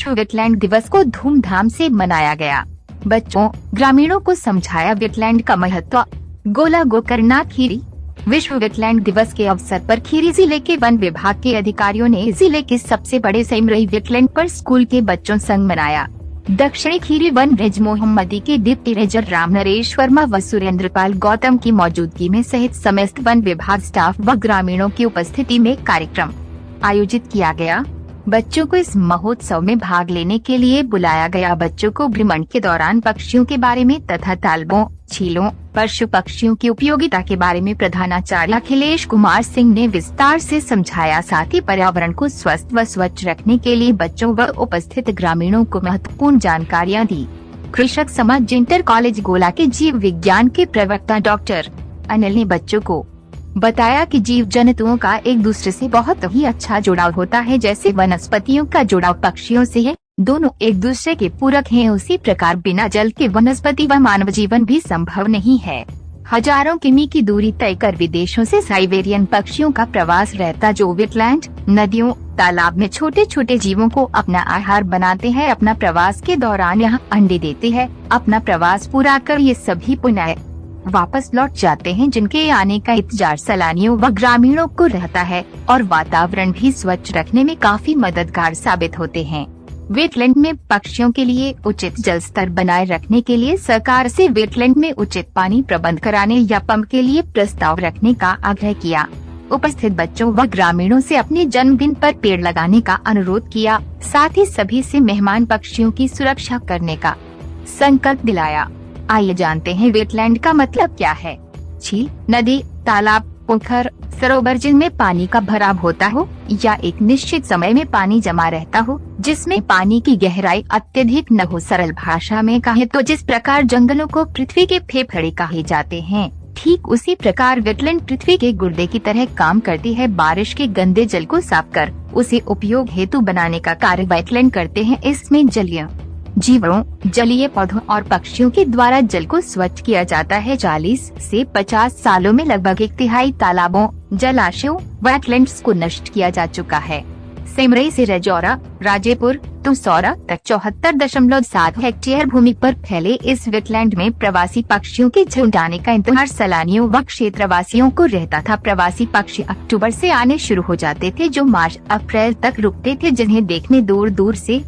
विश्व वेटलैंड दिवस को धूमधाम से मनाया गया। बच्चों, ग्रामीणों को समझाया वेटलैंड का महत्व। गोला गोकर्ण खीरी। विश्व वेटलैंड दिवस के अवसर पर खीरी जिले के वन विभाग के अधिकारियों ने जिले के सबसे बड़े सेमरई वेटलैंड पर स्कूल के बच्चों संग मनाया। दक्षिणी खीरी वन रेंज मोहम्मदी के डिप्टी रेंजर राम नरेश वर्मा व सुरेंद्रपाल गौतम की मौजूदगी में सहित समस्त वन विभाग स्टाफ व ग्रामीणों की उपस्थिति में कार्यक्रम आयोजित किया गया। बच्चों को इस महोत्सव में भाग लेने के लिए बुलाया गया। बच्चों को भ्रमण के दौरान पक्षियों के बारे में तथा तालाबों, झीलों, पशु पक्षियों की उपयोगिता के बारे में प्रधानाचार्य अखिलेश कुमार सिंह ने विस्तार से समझाया। साथ ही पर्यावरण को स्वस्थ व स्वच्छ रखने के लिए बच्चों व उपस्थित ग्रामीणों को महत्वपूर्ण जानकारियाँ दी। कृषक समाज इंटर कॉलेज गोला के जीव विज्ञान के प्रवक्ता डॉक्टर अनिल ने बच्चों को बताया कि जीव जंतुओं का एक दूसरे से बहुत ही अच्छा जुड़ाव होता है। जैसे वनस्पतियों का जुड़ाव पक्षियों से है, दोनों एक दूसरे के पूरक हैं, उसी प्रकार बिना जल के वनस्पति व मानव जीवन भी संभव नहीं है। हजारों किमी की दूरी तय कर विदेशों से साइबेरियन पक्षियों का प्रवास रहता, जो वेटलैंड, नदियों, तालाब में छोटे छोटे जीवों को अपना आहार बनाते हैं। अपना प्रवास के दौरान यहाँ अंडे देते हैं। अपना प्रवास पूरा कर ये सभी पुनः वापस लौट जाते हैं, जिनके आने का इंतजार सैलानियों व ग्रामीणों को रहता है और वातावरण भी स्वच्छ रखने में काफी मददगार साबित होते हैं। वेटलैंड में पक्षियों के लिए उचित जल स्तर बनाए रखने के लिए सरकार से वेटलैंड में उचित पानी प्रबंध कराने या पंप के लिए प्रस्ताव रखने का आग्रह किया। उपस्थित बच्चों व ग्रामीणों से अपने जन्मदिन पर पेड़ लगाने का अनुरोध किया। साथ ही सभी से मेहमान पक्षियों की सुरक्षा करने का संकल्प दिलाया। आइए जानते हैं वेटलैंड का मतलब क्या है। झील, नदी, तालाब, पोखर, सरोवर जिनमें पानी का भराव होता हो या एक निश्चित समय में पानी जमा रहता हो, जिसमें पानी की गहराई अत्यधिक न हो। सरल भाषा में कहें तो जिस प्रकार जंगलों को पृथ्वी के फेफड़े कहे जाते हैं, ठीक उसी प्रकार वेटलैंड पृथ्वी के गुर्दे की तरह काम करती है। बारिश के गंदे जल को साफ कर उसे उपयोग हेतु बनाने का कार्य वेटलैंड करते हैं। इसमें जलीय जीवों, जलीय पौधों और पक्षियों के द्वारा जल को स्वच्छ किया जाता है। 40 से 50 सालों में लगभग 1/3 तालाबों, जलाशयों, वेटलैंड्स को नष्ट किया जा चुका है। सेमरई से रजौरा, राजेपुर, तुसौरा तक 74.7 हेक्टेयर भूमि पर फैले इस वेटलैंड में प्रवासी पक्षियों के झुंड आने का इंतजार सैलानियों व क्षेत्रवासियों को रहता था। प्रवासी पक्षी अक्टूबर से आने शुरू हो जाते थे, जो मार्च अप्रैल तक रुकते थे, जिन्हें देखने दूर दूर से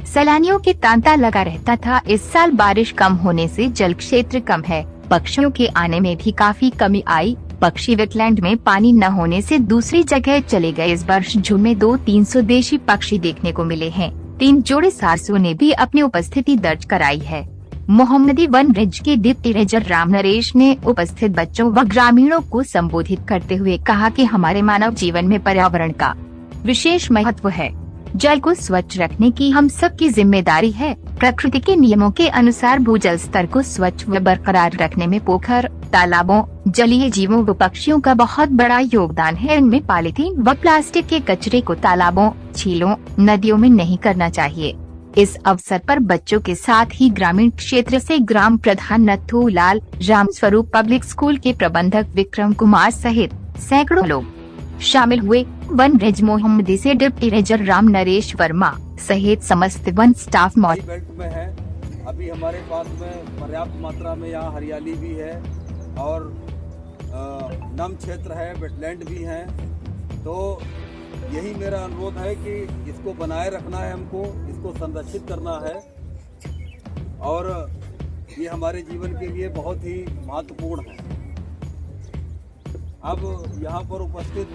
सैलानियों के तांता लगा रहता था। इस साल बारिश कम होने से जल क्षेत्र कम है, पक्षियों के आने में भी काफी कमी आई। पक्षी वेटलैंड में पानी न होने से दूसरी जगह चले गए। इस वर्ष जून में 200-300 देशी पक्षी देखने को मिले हैं। 3 जोड़े सारसों ने भी अपनी उपस्थिति दर्ज कराई है। मोहम्मदी वन रेंज के डिप्टी रेंजर राम नरेश ने उपस्थित बच्चों व ग्रामीणों को संबोधित करते हुए कहा कि हमारे मानव जीवन में पर्यावरण का विशेष महत्व है। जल को स्वच्छ रखने की हम सबकी जिम्मेदारी है। प्रकृति के नियमों के अनुसार भूजल स्तर को स्वच्छ व बरकरार रखने में पोखर, तालाबों, जलीय जीवों व पक्षियों का बहुत बड़ा योगदान है। इनमें पॉलीथीन व प्लास्टिक के कचरे को तालाबों, झीलों, नदियों में नहीं करना चाहिए। इस अवसर पर बच्चों के साथ ही ग्रामीण क्षेत्र से ग्राम प्रधान नथू लाल, राम स्वरूप पब्लिक स्कूल के प्रबंधक विक्रम कुमार सहित सैकड़ों लोग शामिल हुए। वन रेंज मोहम्मदी से डिप्टी रेंजर राम नरेश वर्मा सहित समस्त वन स्टाफ बेल्ट में है। अभी हमारे पास में पर्याप्त मात्रा में यहाँ हरियाली भी है और नम क्षेत्र है, वेटलैंड भी है। तो यही मेरा अनुरोध है कि इसको बनाए रखना है, हमको इसको संरक्षित करना है और ये हमारे जीवन के लिए बहुत ही महत्वपूर्ण है। अब यहाँ पर उपस्थित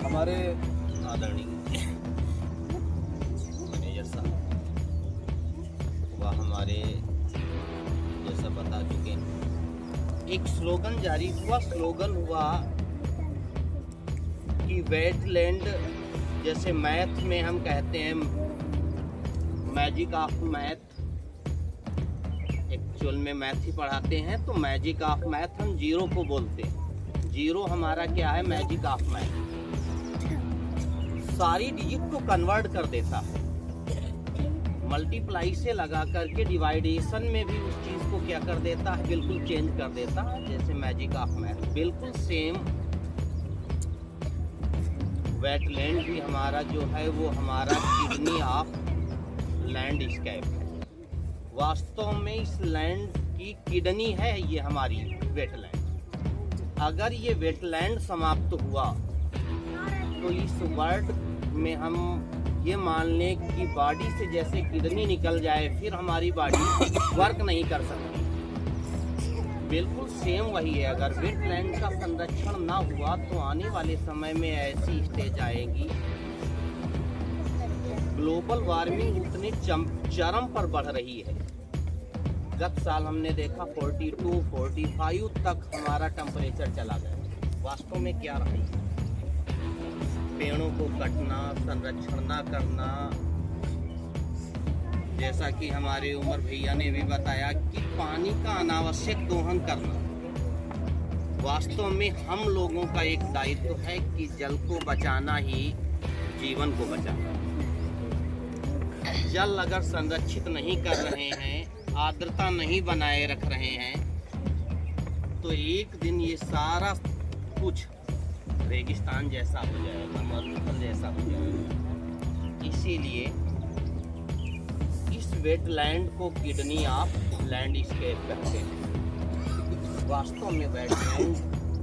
हमारे आदरणीय मैनेजर साहब वह हमारे जैसा बता चुके हैं। एक स्लोगन जारी हुआ, स्लोगन हुआ कि वेटलैंड, जैसे मैथ में हम कहते हैं मैजिक ऑफ मैथ, एक्चुअल में मैथ ही पढ़ाते हैं, तो मैजिक ऑफ मैथ हम जीरो को बोलते हैं। जीरो हमारा क्या है? मैजिक ऑफ मैथ, सारी डिजिट को कन्वर्ट कर देता है। मल्टीप्लाई से लगा करके डिवाइडेशन में भी उस चीज को क्या कर देता है? बिल्कुल चेंज कर देता है। जैसे मैजिक ऑफ मैथ, बिल्कुल सेम वेटलैंड भी हमारा जो है वो हमारा किडनी ऑफ लैंडस्केप। वास्तव में इस लैंड की किडनी है ये हमारी वेटलैंड। अगर ये वेटलैंड समाप्त हुआ तो इस वर्ल्ड में हम ये मान लें कि बॉडी से जैसे किडनी निकल जाए फिर हमारी बॉडी वर्क नहीं कर सकती। बिल्कुल सेम वही है। अगर वेटलैंड का संरक्षण ना हुआ तो आने वाले समय में ऐसी स्टेज आएगी, ग्लोबल वार्मिंग उतने चरम पर बढ़ रही है। गत साल हमने देखा 42, 45 तक हमारा टेम्परेचर चला गया। वास्तव में क्या रहा है? पेड़ों को कटना, संरक्षण ना करना, जैसा कि हमारे उमर भैया ने भी बताया कि पानी का अनावश्यक दोहन करना। वास्तव में हम लोगों का एक दायित्व है कि जल को बचाना ही जीवन को बचाना। जल अगर संरक्षित नहीं कर रहे हैं, आर्द्रता नहीं बनाए रख रहे हैं, तो एक दिन ये सारा कुछ रेगिस्तान जैसा हो जाएगा, मरुस्थल जैसा हो जाएगा। इसीलिए इस वेटलैंड को किडनी ऑफ लैंडस्केप कहते हैं। वास्तव में वेटलैंड